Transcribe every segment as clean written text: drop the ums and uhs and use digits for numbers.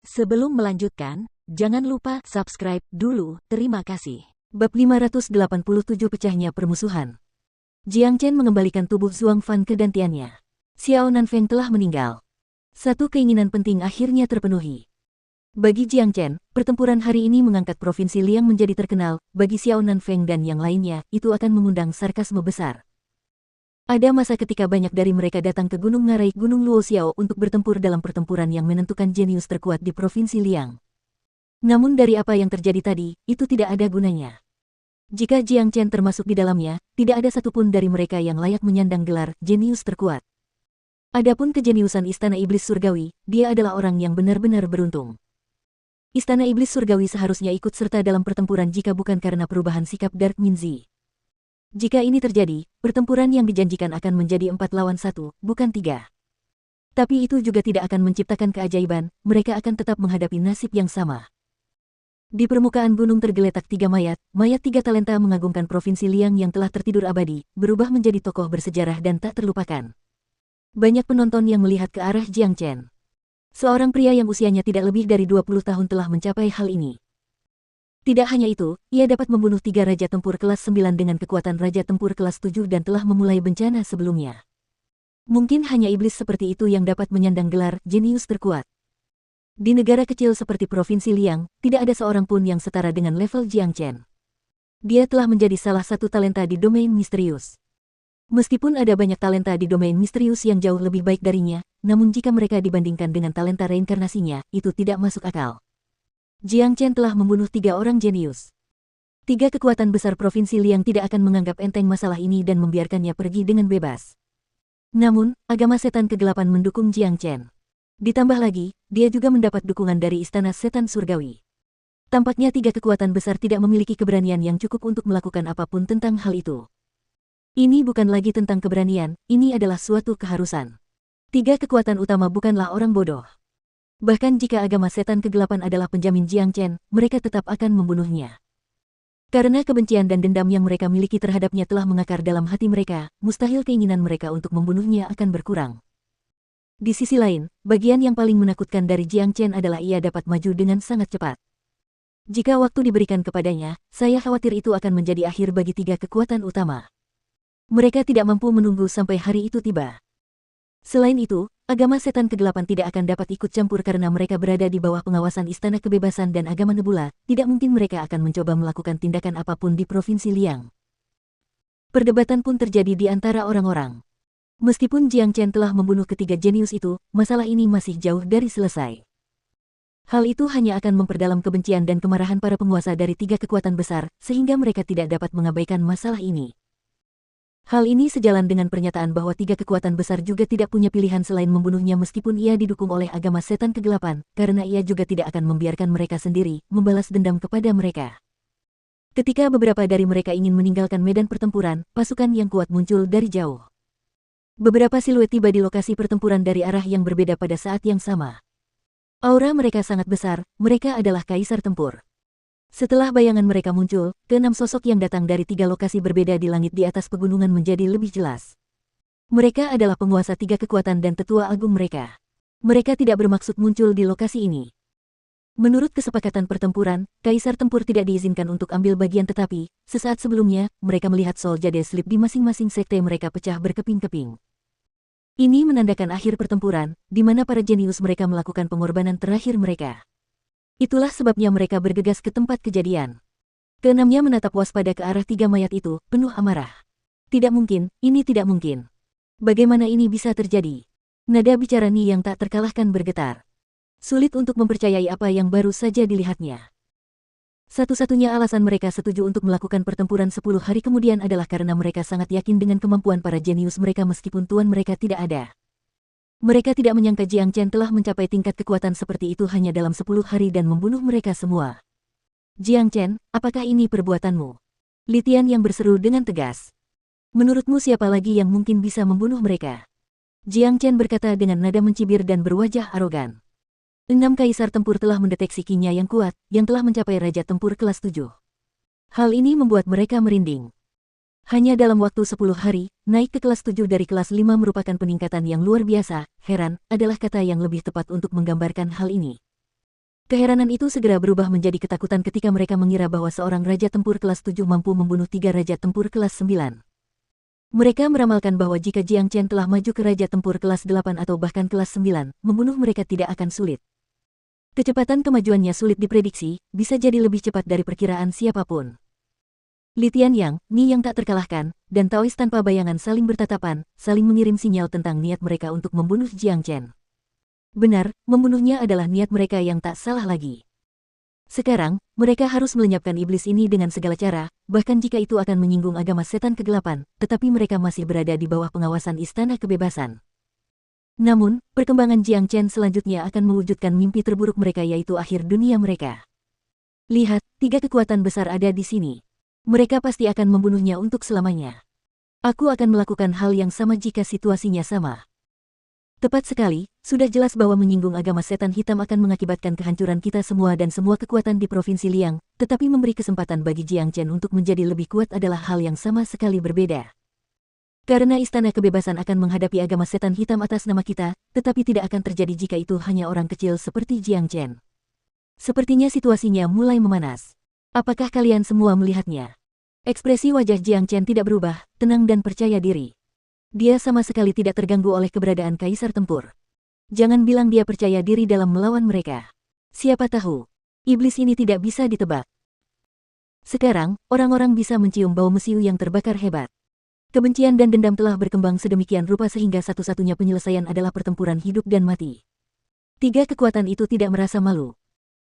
Sebelum melanjutkan, jangan lupa subscribe dulu, terima kasih. Bab 587 Pecahnya Permusuhan. Jiang Chen mengembalikan tubuh Zhuang Fan ke gantiannya. Xiao Nanfeng telah meninggal. Satu keinginan penting akhirnya terpenuhi. Bagi Jiang Chen, pertempuran hari ini mengangkat Provinsi Liang menjadi terkenal. Bagi Xiao Nanfeng dan yang lainnya, itu akan mengundang sarkasme besar. Ada masa ketika banyak dari mereka datang ke Gunung Ngarai Gunung Luoxiao untuk bertempur dalam pertempuran yang menentukan jenius terkuat di Provinsi Liang. Namun dari apa yang terjadi tadi, itu tidak ada gunanya. Jika Jiang Chen termasuk di dalamnya, tidak ada satupun dari mereka yang layak menyandang gelar jenius terkuat. Adapun kejeniusan Istana Iblis Surgawi, dia adalah orang yang benar-benar beruntung. Istana Iblis Surgawi seharusnya ikut serta dalam pertempuran jika bukan karena perubahan sikap Dark Minzi. Jika ini terjadi, pertempuran yang dijanjikan akan menjadi 4 lawan 1, bukan 3. Tapi itu juga tidak akan menciptakan keajaiban, mereka akan tetap menghadapi nasib yang sama. Di permukaan gunung tergeletak 3 mayat 3 talenta mengagumkan Provinsi Liang yang telah tertidur abadi, berubah menjadi tokoh bersejarah dan tak terlupakan. Banyak penonton yang melihat ke arah Jiang Chen. Seorang pria yang usianya tidak lebih dari 20 tahun telah mencapai hal ini. Tidak hanya itu, ia dapat membunuh 3 Raja Tempur kelas 9 dengan kekuatan Raja Tempur kelas 7 dan telah memulai bencana sebelumnya. Mungkin hanya iblis seperti itu yang dapat menyandang gelar jenius terkuat. Di negara kecil seperti Provinsi Liang, tidak ada seorang pun yang setara dengan level Jiang Chen. Dia telah menjadi salah satu talenta di domain misterius. Meskipun ada banyak talenta di domain misterius yang jauh lebih baik darinya, namun jika mereka dibandingkan dengan talenta reinkarnasinya, itu tidak masuk akal. Jiang Chen telah membunuh 3 orang jenius. 3 kekuatan besar Provinsi Liang tidak akan menganggap enteng masalah ini dan membiarkannya pergi dengan bebas. Namun, agama setan kegelapan mendukung Jiang Chen. Ditambah lagi, dia juga mendapat dukungan dari Istana Setan Surgawi. Tampaknya 3 kekuatan besar tidak memiliki keberanian yang cukup untuk melakukan apapun tentang hal itu. Ini bukan lagi tentang keberanian, ini adalah suatu keharusan. 3 kekuatan utama bukanlah orang bodoh. Bahkan jika agama setan kegelapan adalah penjamin Jiang Chen, mereka tetap akan membunuhnya. Karena kebencian dan dendam yang mereka miliki terhadapnya telah mengakar dalam hati mereka, mustahil keinginan mereka untuk membunuhnya akan berkurang. Di sisi lain, bagian yang paling menakutkan dari Jiang Chen adalah ia dapat maju dengan sangat cepat. Jika waktu diberikan kepadanya, saya khawatir itu akan menjadi akhir bagi 3 kekuatan utama. Mereka tidak mampu menunggu sampai hari itu tiba. Selain itu, agama setan kegelapan tidak akan dapat ikut campur karena mereka berada di bawah pengawasan Istana Kebebasan dan Agama Nebula, tidak mungkin mereka akan mencoba melakukan tindakan apapun di Provinsi Liang. Perdebatan pun terjadi di antara orang-orang. Meskipun Jiang Chen telah membunuh ketiga jenius itu, masalah ini masih jauh dari selesai. Hal itu hanya akan memperdalam kebencian dan kemarahan para penguasa dari 3 kekuatan besar, sehingga mereka tidak dapat mengabaikan masalah ini. Hal ini sejalan dengan pernyataan bahwa 3 kekuatan besar juga tidak punya pilihan selain membunuhnya meskipun ia didukung oleh agama setan kegelapan, karena ia juga tidak akan membiarkan mereka sendiri membalas dendam kepada mereka. Ketika beberapa dari mereka ingin meninggalkan medan pertempuran, pasukan yang kuat muncul dari jauh. Beberapa siluet tiba di lokasi pertempuran dari arah yang berbeda pada saat yang sama. Aura mereka sangat besar, mereka adalah kaisar tempur. Setelah bayangan mereka muncul, ke-6 sosok yang datang dari 3 lokasi berbeda di langit di atas pegunungan menjadi lebih jelas. Mereka adalah penguasa 3 kekuatan dan tetua agung mereka. Mereka tidak bermaksud muncul di lokasi ini. Menurut kesepakatan pertempuran, kaisar tempur tidak diizinkan untuk ambil bagian tetapi, sesaat sebelumnya, mereka melihat Soul Jade Sleep di masing-masing sekte mereka pecah berkeping-keping. Ini menandakan akhir pertempuran, di mana para jenius mereka melakukan pengorbanan terakhir mereka. Itulah sebabnya mereka bergegas ke tempat kejadian. Keenamnya menatap waspada ke arah 3 mayat itu, penuh amarah. Tidak mungkin, ini tidak mungkin. Bagaimana ini bisa terjadi? Nada bicara Ni yang tak terkalahkan bergetar. Sulit untuk mempercayai apa yang baru saja dilihatnya. Satu-satunya alasan mereka setuju untuk melakukan pertempuran 10 hari kemudian adalah karena mereka sangat yakin dengan kemampuan para jenius mereka meskipun tuan mereka tidak ada. Mereka tidak menyangka Jiang Chen telah mencapai tingkat kekuatan seperti itu hanya dalam 10 hari dan membunuh mereka semua. Jiang Chen, apakah ini perbuatanmu? Li Tian yang berseru dengan tegas. Menurutmu siapa lagi yang mungkin bisa membunuh mereka? Jiang Chen berkata dengan nada mencibir dan berwajah arogan. 6 kaisar tempur telah mendeteksi kinya yang kuat, yang telah mencapai Raja Tempur kelas 7. Hal ini membuat mereka merinding. Hanya dalam waktu 10 hari, naik ke kelas 7 dari kelas 5 merupakan peningkatan yang luar biasa. Heran adalah kata yang lebih tepat untuk menggambarkan hal ini. Keheranan itu segera berubah menjadi ketakutan ketika mereka mengira bahwa seorang raja tempur kelas 7 mampu membunuh 3 raja tempur kelas 9. Mereka meramalkan bahwa jika Jiang Chen telah maju ke raja tempur kelas 8 atau bahkan kelas 9, membunuh mereka tidak akan sulit. Kecepatan kemajuannya sulit diprediksi, bisa jadi lebih cepat dari perkiraan siapapun. Li Tianyang, Ni yang tak terkalahkan, dan Taois tanpa bayangan saling bertatapan, saling mengirim sinyal tentang niat mereka untuk membunuh Jiang Chen. Benar, membunuhnya adalah niat mereka yang tak salah lagi. Sekarang, mereka harus melenyapkan iblis ini dengan segala cara, bahkan jika itu akan menyinggung agama setan kegelapan, tetapi mereka masih berada di bawah pengawasan Istana Kebebasan. Namun, perkembangan Jiang Chen selanjutnya akan mewujudkan mimpi terburuk mereka yaitu akhir dunia mereka. Lihat, 3 kekuatan besar ada di sini. Mereka pasti akan membunuhnya untuk selamanya. Aku akan melakukan hal yang sama jika situasinya sama. Tepat sekali, sudah jelas bahwa menyinggung agama setan hitam akan mengakibatkan kehancuran kita semua dan semua kekuatan di Provinsi Liang, tetapi memberi kesempatan bagi Jiang Chen untuk menjadi lebih kuat adalah hal yang sama sekali berbeda. Karena Istana Kebebasan akan menghadapi agama setan hitam atas nama kita, tetapi tidak akan terjadi jika itu hanya orang kecil seperti Jiang Chen. Sepertinya situasinya mulai memanas. Apakah kalian semua melihatnya? Ekspresi wajah Jiang Chen tidak berubah, tenang dan percaya diri. Dia sama sekali tidak terganggu oleh keberadaan Kaisar Tempur. Jangan bilang dia percaya diri dalam melawan mereka. Siapa tahu, iblis ini tidak bisa ditebak. Sekarang, orang-orang bisa mencium bau mesiu yang terbakar hebat. Kebencian dan dendam telah berkembang sedemikian rupa sehingga satu-satunya penyelesaian adalah pertempuran hidup dan mati. 3 kekuatan itu tidak merasa malu.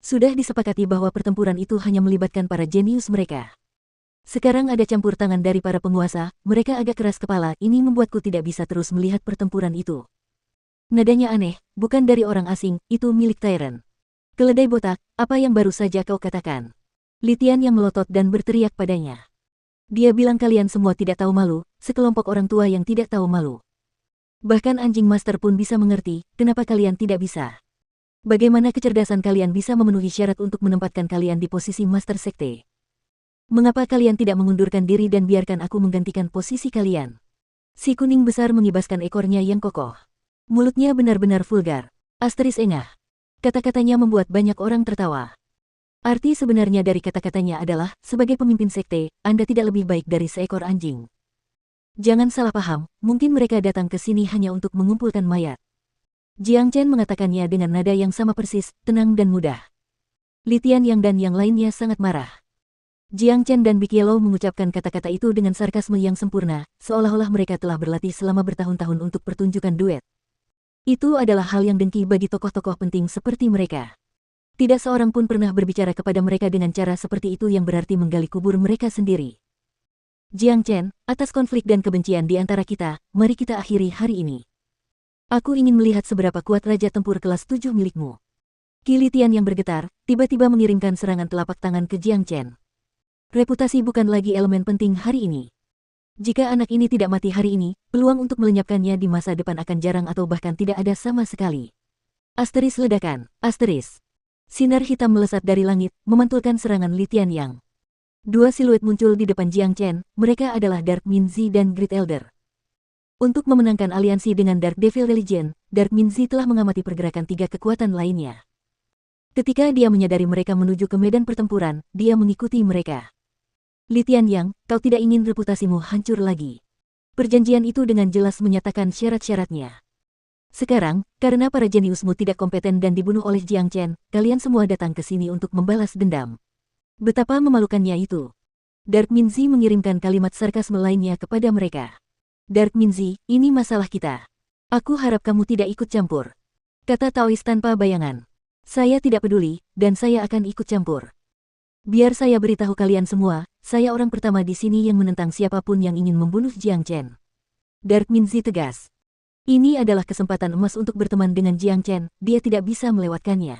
Sudah disepakati bahwa pertempuran itu hanya melibatkan para jenius mereka. Sekarang ada campur tangan dari para penguasa, mereka agak keras kepala, ini membuatku tidak bisa terus melihat pertempuran itu. Nadanya aneh, bukan dari orang asing, itu milik Tyrant. Keledai botak, apa yang baru saja kau katakan? Li Tianyang melotot dan berteriak padanya. Dia bilang kalian semua tidak tahu malu, sekelompok orang tua yang tidak tahu malu. Bahkan anjing master pun bisa mengerti, kenapa kalian tidak bisa. Bagaimana kecerdasan kalian bisa memenuhi syarat untuk menempatkan kalian di posisi master sekte? Mengapa kalian tidak mengundurkan diri dan biarkan aku menggantikan posisi kalian? Si kuning besar mengibaskan ekornya yang kokoh. Mulutnya benar-benar vulgar. Asteris engah. Kata-katanya membuat banyak orang tertawa. Arti sebenarnya dari kata-katanya adalah, sebagai pemimpin sekte, Anda tidak lebih baik dari seekor anjing. Jangan salah paham, mungkin mereka datang ke sini hanya untuk mengumpulkan mayat. Jiang Chen mengatakannya dengan nada yang sama persis, tenang dan mudah. Li Tianyang dan yang lainnya sangat marah. Jiang Chen dan Big Yellow mengucapkan kata-kata itu dengan sarkasme yang sempurna, seolah-olah mereka telah berlatih selama bertahun-tahun untuk pertunjukan duet. Itu adalah hal yang dengki bagi tokoh-tokoh penting seperti mereka. Tidak seorang pun pernah berbicara kepada mereka dengan cara seperti itu yang berarti menggali kubur mereka sendiri. Jiang Chen, atas konflik dan kebencian di antara kita, mari kita akhiri hari ini. Aku ingin melihat seberapa kuat Raja Tempur kelas 7 milikmu. Qi Li Tian yang bergetar, tiba-tiba mengirimkan serangan telapak tangan ke Jiang Chen. Reputasi bukan lagi elemen penting hari ini. Jika anak ini tidak mati hari ini, peluang untuk melenyapkannya di masa depan akan jarang atau bahkan tidak ada sama sekali. Asteris ledakan, asteris. Sinar hitam melesat dari langit, memantulkan serangan Li Tianyang. 2 siluet muncul di depan Jiang Chen, mereka adalah Dark Minzi dan Great Elder. Untuk memenangkan aliansi dengan Dark Devil Religion, Dark Minzi telah mengamati pergerakan 3 kekuatan lainnya. Ketika dia menyadari mereka menuju ke medan pertempuran, dia mengikuti mereka. Li Tianyang, kau tidak ingin reputasimu hancur lagi. Perjanjian itu dengan jelas menyatakan syarat-syaratnya. Sekarang, karena para jeniusmu tidak kompeten dan dibunuh oleh Jiang Chen, kalian semua datang ke sini untuk membalas dendam. Betapa memalukannya itu. Dark Minzi mengirimkan kalimat sarkasme lainnya kepada mereka. Dark Minzi, ini masalah kita. Aku harap kamu tidak ikut campur. Kata Taois tanpa bayangan. Saya tidak peduli, dan saya akan ikut campur. Biar saya beritahu kalian semua, saya orang pertama di sini yang menentang siapapun yang ingin membunuh Jiang Chen. Dark Minzi tegas. Ini adalah kesempatan emas untuk berteman dengan Jiang Chen, dia tidak bisa melewatkannya.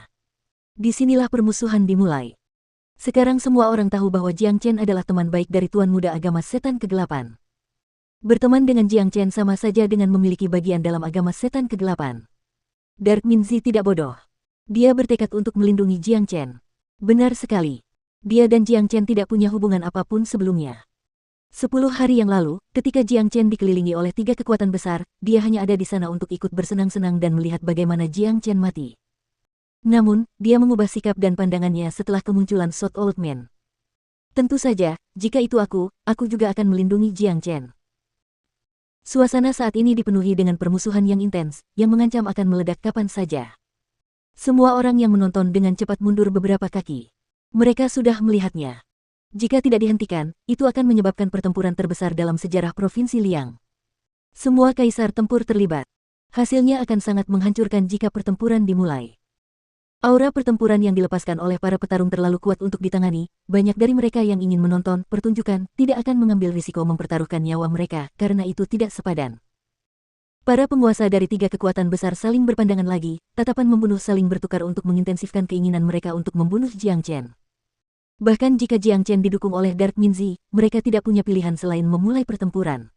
Disinilah permusuhan dimulai. Sekarang semua orang tahu bahwa Jiang Chen adalah teman baik dari Tuan Muda Agama Setan Kegelapan. Berteman dengan Jiang Chen sama saja dengan memiliki bagian dalam agama Setan Kegelapan. Dark Minzi tidak bodoh. Dia bertekad untuk melindungi Jiang Chen. Benar sekali. Dia dan Jiang Chen tidak punya hubungan apapun sebelumnya. 10 hari yang lalu, ketika Jiang Chen dikelilingi oleh 3 kekuatan besar, dia hanya ada di sana untuk ikut bersenang-senang dan melihat bagaimana Jiang Chen mati. Namun, dia mengubah sikap dan pandangannya setelah kemunculan Sword Old Man. Tentu saja, jika itu aku juga akan melindungi Jiang Chen. Suasana saat ini dipenuhi dengan permusuhan yang intens, yang mengancam akan meledak kapan saja. Semua orang yang menonton dengan cepat mundur beberapa kaki. Mereka sudah melihatnya. Jika tidak dihentikan, itu akan menyebabkan pertempuran terbesar dalam sejarah Provinsi Liang. Semua kaisar tempur terlibat. Hasilnya akan sangat menghancurkan jika pertempuran dimulai. Aura pertempuran yang dilepaskan oleh para petarung terlalu kuat untuk ditangani, banyak dari mereka yang ingin menonton pertunjukan tidak akan mengambil risiko mempertaruhkan nyawa mereka karena itu tidak sepadan. Para penguasa dari 3 kekuatan besar saling berpandangan lagi, tatapan membunuh saling bertukar untuk mengintensifkan keinginan mereka untuk membunuh Jiang Chen. Bahkan jika Jiang Chen didukung oleh Dark Minzi, mereka tidak punya pilihan selain memulai pertempuran.